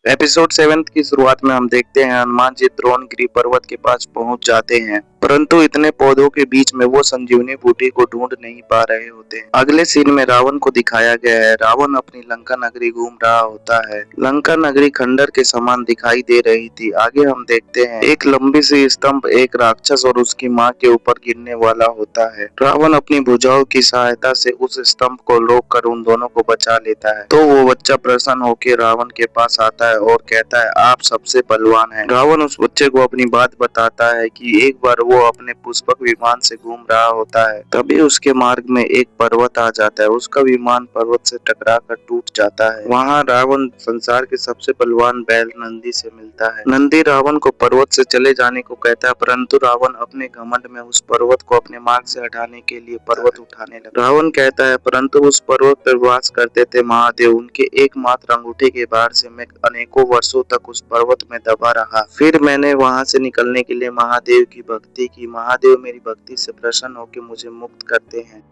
Episode 7 की शुरुआत में हम देखते हैं हनुमान जी द्रोणगिरी पर्वत के पास पहुंच जाते हैं, परंतु इतने पौधों के बीच में वो संजीवनी बूटी को ढूंढ नहीं पा रहे होते हैं। अगले सीन में रावण को दिखाया गया है। रावण अपनी लंका नगरी घूम रहा होता है। लंका नगरी खंडर के समान दिखाई दे रही थी। आगे हम देखते हैं एक लंबी सी स्तंभ एक राक्षस और उसकी माँ के ऊपर गिरने वाला होता है। रावण अपनी भुजाओं की सहायता से उस स्तंभ को रोककर उन दोनों को बचा लेता है। तो वो बच्चा प्रसन्न होकर रावण के पास आता है और कहता है, आप सबसे बलवान हैं। रावण उस बच्चे को अपनी बात बताता है कि एक बार वो अपने पुष्पक विमान से घूम रहा होता है, तभी उसके मार्ग में एक पर्वत आ जाता है। उसका विमान पर्वत से टकरा कर टूट जाता है। वहाँ रावण संसार के सबसे बलवान बैल नंदी से मिलता है। नंदी रावण को पर्वत से चले जाने को कहता है, परंतु रावण अपने घमंड में उस पर्वत को अपने मार्ग से हटाने के लिए पर्वत उठाने लगा। रावण कहता है, परंतु उस पर्वत पर वास करते थे महादेव। उनके एकमात्र अंगूठे के भार से मैं अनेकों वर्षों तक उस पर्वत में दबा रहा। फिर मैंने वहां से निकलने के लिए महादेव की भक्ति की। महादेव मेरी भक्ति से प्रसन्न होकर मुझे मुक्त करते हैं।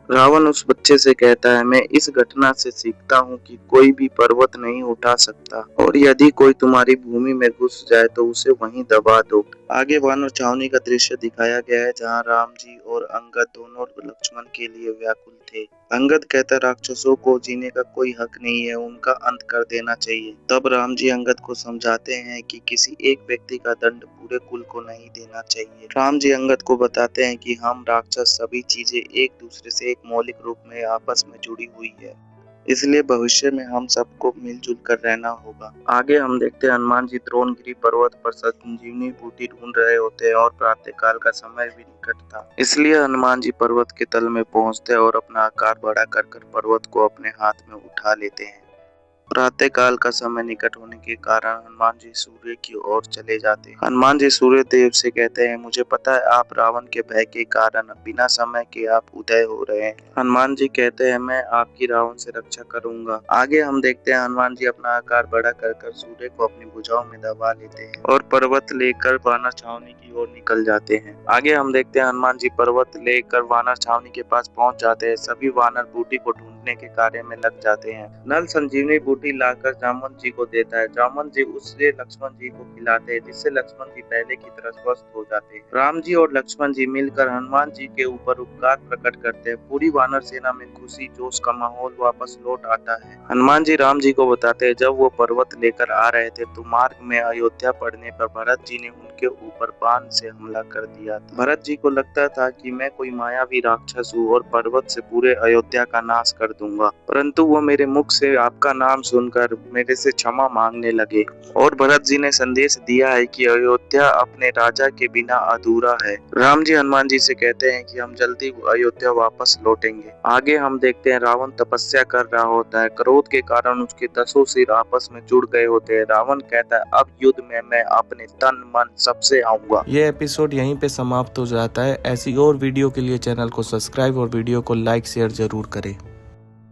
रावण उस बच्चे से कहता है, मैं इस घटना से सीखता हूँ कि कोई भी पर्वत नहीं उठा सकता, और यदि कोई तुम्हारी भूमि में घुस जाए तो उसे वहीं दबा दो। आगे वानर छावनी का दृश्य दिखाया गया है, जहाँ राम जी और अंगद दोनों लक्ष्मण के लिए व्याकुल थे। अंगद कहता, राक्षसों को जीने का कोई हक नहीं है, उनका अंत कर देना चाहिए। तब राम जी अंगद को समझाते हैं कि किसी एक व्यक्ति का दंड पूरे कुल को नहीं देना चाहिए। राम जी अंगद को बताते हैं कि हम राक्षस सभी चीजें एक दूसरे से एक मौलिक रूप में आपस में जुड़ी हुई है, इसलिए भविष्य में हम सबको मिलजुल कर रहना होगा। आगे हम देखते हैं हनुमान जी द्रोणगिरी पर्वत पर संजीवनी बूटी ढूंढ रहे होते हैं और प्रातः काल का समय भी निकट था, इसलिए हनुमान जी पर्वत के तल में पहुंचते हैं और अपना आकार बड़ा कर पर्वत को अपने हाथ में उठा लेते हैं। प्रातः काल का समय निकट होने के कारण हनुमान जी सूर्य की ओर चले जाते हैं। हनुमान जी सूर्य देव से कहते हैं, मुझे पता है आप रावण के भय के कारण बिना समय के आप उदय हो रहे हैं। हनुमान जी कहते हैं, मैं आपकी रावण से रक्षा करूंगा। आगे हम देखते हैं हनुमान जी अपना आकार बड़ा कर सूर्य को अपनी भुजाओं में दबा लेते हैं और पर्वत लेकर वानर छावनी की ओर निकल जाते हैं। आगे हम देखते हैं हनुमान जी पर्वत लेकर वानर छावनी के पास पहुंच जाते हैं। सभी वानर बूटी को ढूंढने के कार्य में लग जाते हैं। नल संजीवनी बूटी लाकर जामवंत जी को देता है। जामवंत जी उससे लक्ष्मण जी को खिलाते हैं, जिससे लक्ष्मण जी पहले की तरह स्वस्थ हो जाते हैं। राम जी और लक्ष्मण जी मिलकर हनुमान जी के ऊपर उपकार प्रकट करते हैं। पूरी वानर सेना में खुशी जोश का माहौल वापस लौट आता है। हनुमान जी राम जी को बताते हैं, जब वो पर्वत लेकर आ रहे थे तो मार्ग में अयोध्या पड़ने पर भरत जी ने उनके ऊपर बाण से हमला कर दिया था। भरत जी को लगता था कि मैं कोई मायावी राक्षस हूँ और पर्वत से पूरे अयोध्या का नाश कर दूंगा, परंतु वो मेरे मुख से आपका नाम सुनकर मेरे से क्षमा मांगने लगे। और भरत जी ने संदेश दिया है कि अयोध्या अपने राजा के बिना अधूरा है। राम जी हनुमान जी से कहते हैं कि हम जल्दी अयोध्या वापस लौटेंगे। आगे हम देखते हैं रावण तपस्या कर रहा होता है। क्रोध के कारण उसके 10 सिर आपस में जुड़ गए होते हैं। रावण कहता है, अब युद्ध में मैं अपने तन मन सबसे आऊंगा। ये एपिसोड यहीं पे समाप्त हो जाता है। ऐसी और वीडियो के लिए चैनल को सब्सक्राइब और वीडियो को लाइक शेयर जरूर करें।